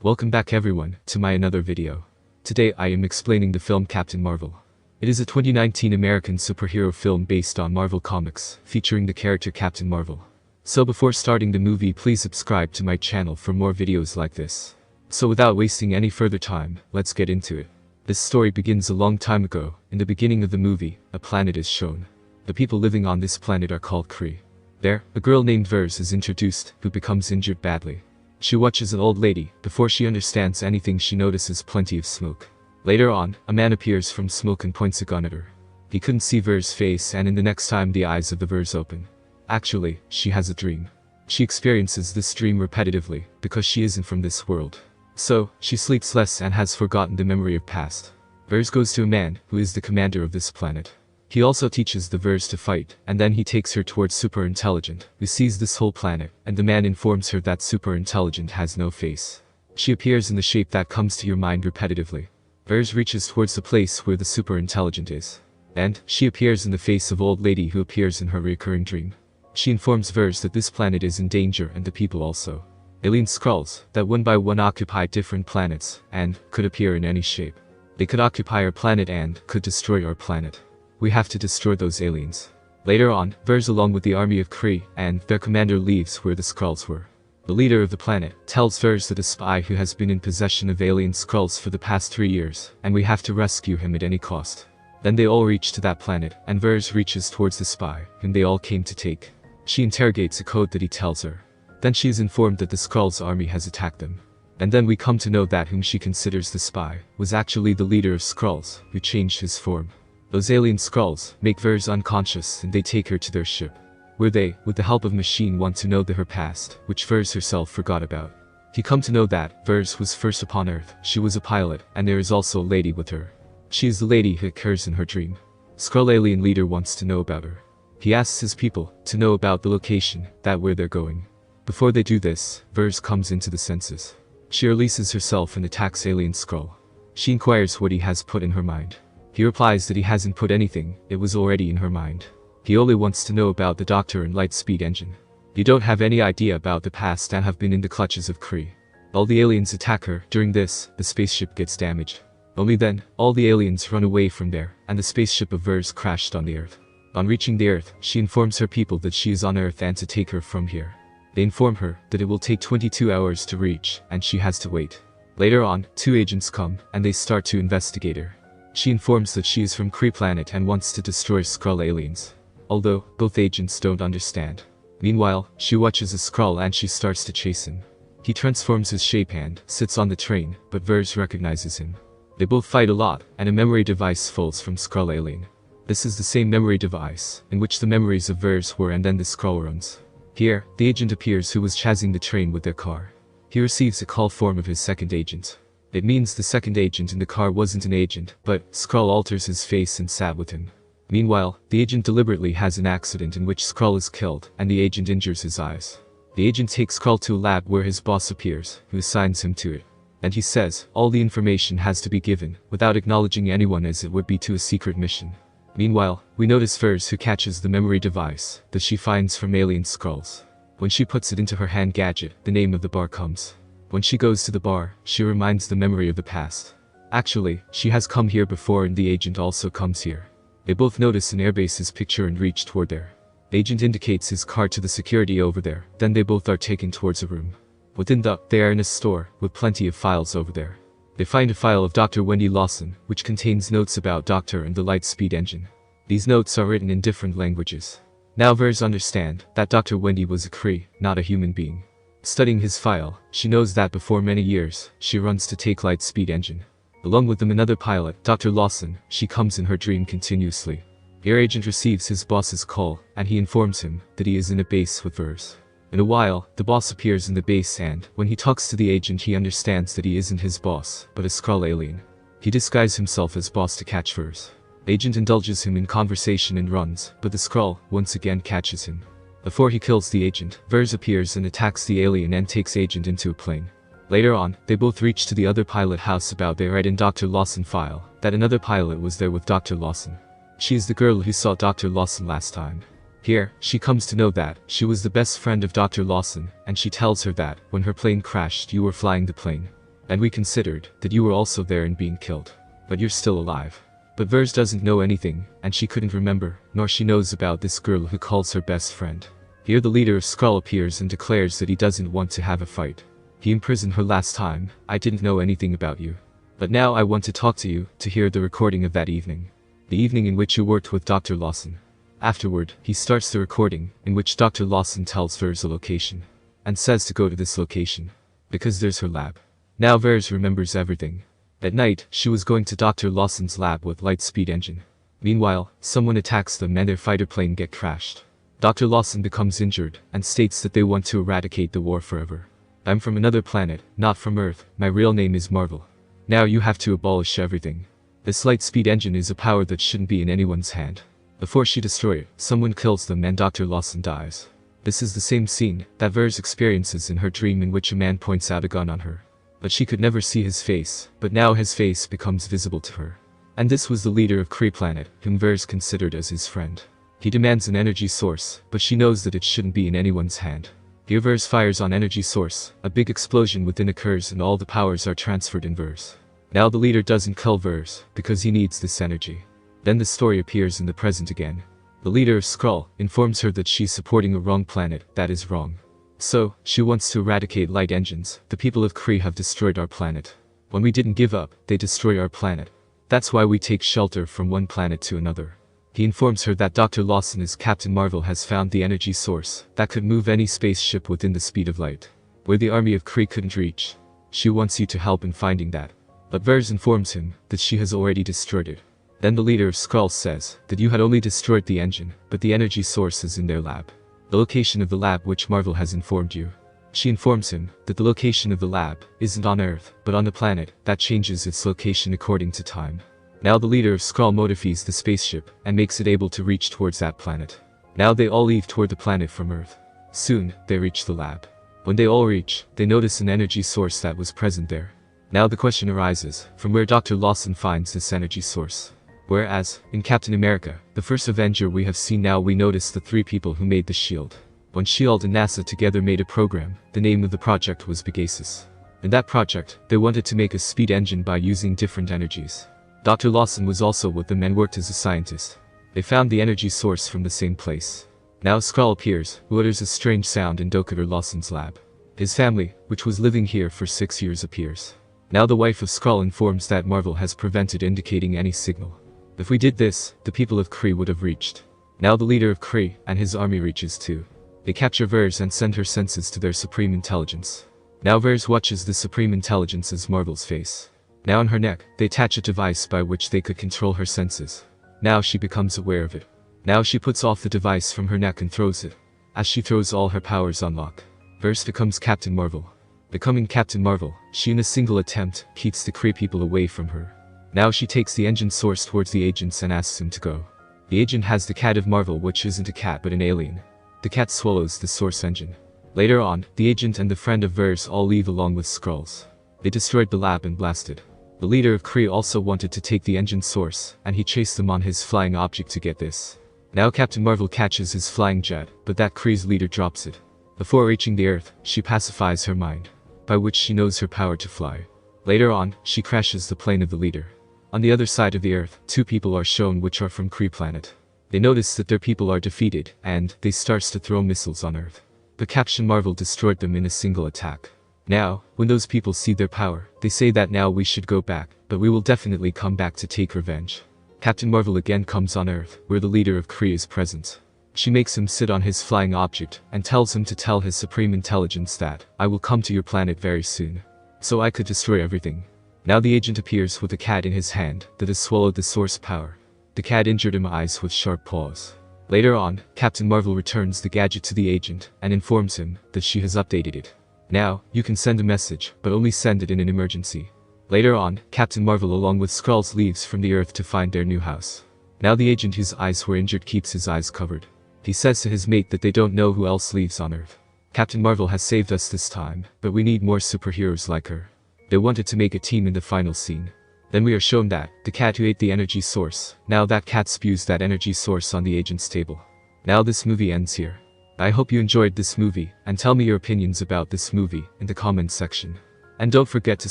Welcome back everyone to my another video. Today I am explaining the film Captain Mar-Vell. It is a 2019 American superhero film based on Marvel Comics, featuring the character Captain Mar-Vell. So before starting the movie, please subscribe to my channel for more videos like this. So without wasting any further time, let's get into it. This story begins a long time ago. In the beginning of the movie, a planet is shown. The people living on this planet are called Kree. There, a girl named Vers is introduced, who becomes injured badly. She watches an old lady. Before she understands anything, she notices plenty of smoke. Later on, a man appears from smoke and points a gun at her. He couldn't see Vers' face, and in the next time the eyes of the Vers open. Actually, she has a dream. She experiences this dream repetitively, because she isn't from this world. So, she sleeps less and has forgotten the memory of past. Vers goes to a man, who is the commander of this planet. He also teaches the Vers to fight, and then he takes her towards Super-Intelligent, who sees this whole planet, and the man informs her that Super-Intelligent has no face. She appears in the shape that comes to your mind repetitively. Vers reaches towards the place where the Super-Intelligent is. And, she appears in the face of old lady who appears in her recurring dream. She informs Vers that this planet is in danger and the people also. Alien Skrulls, that one by one occupy different planets, and, could appear in any shape. They could occupy our planet and, could destroy our planet. We have to destroy those aliens. Later on, Vers along with the army of Kree, and their commander leaves where the Skrulls were. The leader of the planet tells Vers that a spy who has been in possession of alien Skrulls for the past 3 years, and we have to rescue him at any cost. Then they all reach to that planet, and Vers reaches towards the spy, whom they all came to take. She interrogates a code that he tells her. Then she is informed that the Skrulls' army has attacked them. And then we come to know that whom she considers the spy was actually the leader of Skrulls, who changed his form. Those alien Skrulls make Vers unconscious and they take her to their ship, where they, with the help of machine, want to know her past, which Vers herself forgot about. He come to know that Vers was first upon Earth, she was a pilot, and there is also a lady with her. She is the lady who occurs in her dream. Skrull alien leader wants to know about her. He asks his people to know about the location, that where they're going. Before they do this, Vers comes into the senses. She releases herself and attacks alien Skrull. She inquires what he has put in her mind. He replies that he hasn't put anything, it was already in her mind. He only wants to know about the doctor and light-speed engine. You don't have any idea about the past and have been in the clutches of Kree. All the aliens attack her. During this, the spaceship gets damaged. Only then, all the aliens run away from there, and the spaceship of Vers crashed on the Earth. On reaching the Earth, she informs her people that she is on Earth and to take her from here. They inform her that it will take 22 hours to reach, and she has to wait. Later on, 2 agents come, and they start to investigate her. She informs that she is from Kree planet and wants to destroy Skrull aliens. Although, both agents don't understand. Meanwhile, she watches a Skrull and she starts to chase him. He transforms his shape and sits on the train, but Vers recognizes him. They both fight a lot, and a memory device falls from Skrull alien. This is the same memory device, in which the memories of Vers were, and then the Skrull runs. Here, the agent appears who was chasing the train with their car. He receives a call form of his second agent. It means the second agent in the car wasn't an agent, but Skrull alters his face and sat with him. Meanwhile, the agent deliberately has an accident in which Skrull is killed, and the agent injures his eyes. The agent takes Skrull to a lab where his boss appears, who assigns him to it. And he says, all the information has to be given, without acknowledging anyone, as it would be to a secret mission. Meanwhile, we notice Vers who catches the memory device that she finds from alien Skrulls. When she puts it into her hand gadget, the name of the bar comes. When she goes to the bar, she reminds the memory of the past. Actually, she has come here before and the agent also comes here. They both notice an airbase's picture and reach toward there. The agent indicates his card to the security over there, then they both are taken towards a room. They are in a store, with plenty of files over there. They find a file of Dr. Wendy Larson, which contains notes about Doctor and the light-speed engine. These notes are written in different languages. Now Vers understand that Dr. Wendy was a Kree, not a human being. Studying his file, she knows that before many years, she runs to take light-speed engine. Along with them another pilot, Dr. Larson, she comes in her dream continuously. Air agent receives his boss's call, and he informs him that he is in a base with Vers. In a while, the boss appears in the base and, when he talks to the agent, he understands that he isn't his boss, but a Skrull alien. He disguises himself as boss to catch Vers. The agent indulges him in conversation and runs, but the Skrull, once again, catches him. Before he kills the agent, Vers appears and attacks the alien and takes agent into a plane. Later on, they both reach to the other pilot house. About they read in Dr. Larson file that another pilot was there with Dr. Larson. She is the girl who saw Dr. Larson last time. Here, she comes to know that she was the best friend of Dr. Larson, and she tells her that when her plane crashed, you were flying the plane. And we considered that you were also there and being killed. But you're still alive. But Vers doesn't know anything, and she couldn't remember, nor she knows about this girl who calls her best friend. Here the leader of Skrull appears and declares that he doesn't want to have a fight. He imprisoned her last time. I didn't know anything about you. But now I want to talk to you, to hear the recording of that evening. The evening in which you worked with Dr. Larson. Afterward, he starts the recording, in which Dr. Larson tells Vers a location. And says to go to this location. Because there's her lab. Now Vers remembers everything. At night, she was going to Dr. Larson's lab with light-speed engine. Meanwhile, someone attacks them and their fighter plane get crashed. Dr. Larson becomes injured, and states that they want to eradicate the war forever. I'm from another planet, not from Earth. My real name is Mar-Vell. Now you have to abolish everything. This light-speed engine is a power that shouldn't be in anyone's hand. Before she destroys it, someone kills them and Dr. Larson dies. This is the same scene that Vers experiences in her dream, in which a man points out a gun on her. But she could never see his face, but now his face becomes visible to her. And this was the leader of Kree Planet, whom Vers considered as his friend. He demands an energy source, but she knows that it shouldn't be in anyone's hand. Here Vers fires on energy source, a big explosion within occurs and all the powers are transferred in Vers. Now the leader doesn't kill Vers, because he needs this energy. Then the story appears in the present again. The leader of Skrull informs her that she's supporting a wrong planet. That is wrong. So, she wants to eradicate light engines. The people of Kree have destroyed our planet. When we didn't give up, they destroy our planet. That's why we take shelter from one planet to another. He informs her that Dr. Larson as Captain Mar-Vell has found the energy source that could move any spaceship within the speed of light, where the army of Kree couldn't reach. She wants you to help in finding that. But Vers informs him that she has already destroyed it. Then the leader of Skrull says that you had only destroyed the engine, but the energy source is in their lab. The location of the lab which Mar-Vell has informed you. She informs him that the location of the lab isn't on Earth, but on the planet that changes its location according to time. Now the leader of Skrull modifies the spaceship and makes it able to reach towards that planet. Now they all leave toward the planet from Earth. Soon, they reach the lab. When they all reach, they notice an energy source that was present there. Now the question arises, from where Dr. Larson finds this energy source. Whereas, in Captain America, the first Avenger we have seen, now we notice the three people who made the shield. When S.H.I.E.L.D. and NASA together made a program, the name of the project was Pegasus. In that project, they wanted to make a speed engine by using different energies. Dr. Larson was also with them and worked as a scientist. They found the energy source from the same place. Now Skrull appears, who utters a strange sound in Dr. Larson's lab. His family, which was living here for 6 years, appears. Now the wife of Skrull informs that Mar-Vell has prevented indicating any signal. If we did this, the people of Kree would have reached. Now the leader of Kree and his army reaches too. They capture Vers and send her senses to their Supreme Intelligence. Now Vers watches the Supreme Intelligence as Mar-Vell's face. Now on her neck, they attach a device by which they could control her senses. Now she becomes aware of it. Now she puts off the device from her neck and throws it. As she throws, all her powers unlock. Vers becomes Captain Mar-Vell. Becoming Captain Mar-Vell, she in a single attempt keeps the Kree people away from her. Now she takes the engine source towards the agents and asks him to go. The agent has the cat of Mar-Vell, which isn't a cat but an alien. The cat swallows the source engine. Later on, the agent and the friend of Vers all leave along with Skrulls. They destroyed the lab and blasted. The leader of Kree also wanted to take the engine source, and he chased them on his flying object to get this. Now Captain Mar-Vell catches his flying jet, but that Kree's leader drops it. Before reaching the Earth, she pacifies her mind, by which she knows her power to fly. Later on, she crashes the plane of the leader. On the other side of the Earth, two people are shown which are from Kree Planet. They notice that their people are defeated, and they starts to throw missiles on Earth. But Captain Mar-Vell destroyed them in a single attack. Now, when those people see their power, they say that now we should go back, but we will definitely come back to take revenge. Captain Mar-Vell again comes on Earth, where the leader of Kree is present. She makes him sit on his flying object, and tells him to tell his Supreme Intelligence that, I will come to your planet very soon. So I could destroy everything. Now the agent appears with a cat in his hand, that has swallowed the source power. The cat injured him eyes with sharp paws. Later on, Captain Mar-Vell returns the gadget to the agent, and informs him that she has updated it. Now, you can send a message, but only send it in an emergency. Later on, Captain Mar-Vell along with Skrulls leaves from the Earth to find their new house. Now the agent whose eyes were injured keeps his eyes covered. He says to his mate that they don't know who else lives on Earth. Captain Mar-Vell has saved us this time, but we need more superheroes like her. They wanted to make a team in the final scene. Then we are shown that, the cat who ate the energy source, now that cat spews that energy source on the agent's table. Now this movie ends here. I hope you enjoyed this movie, and tell me your opinions about this movie in the comments section. And don't forget to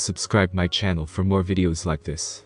subscribe my channel for more videos like this.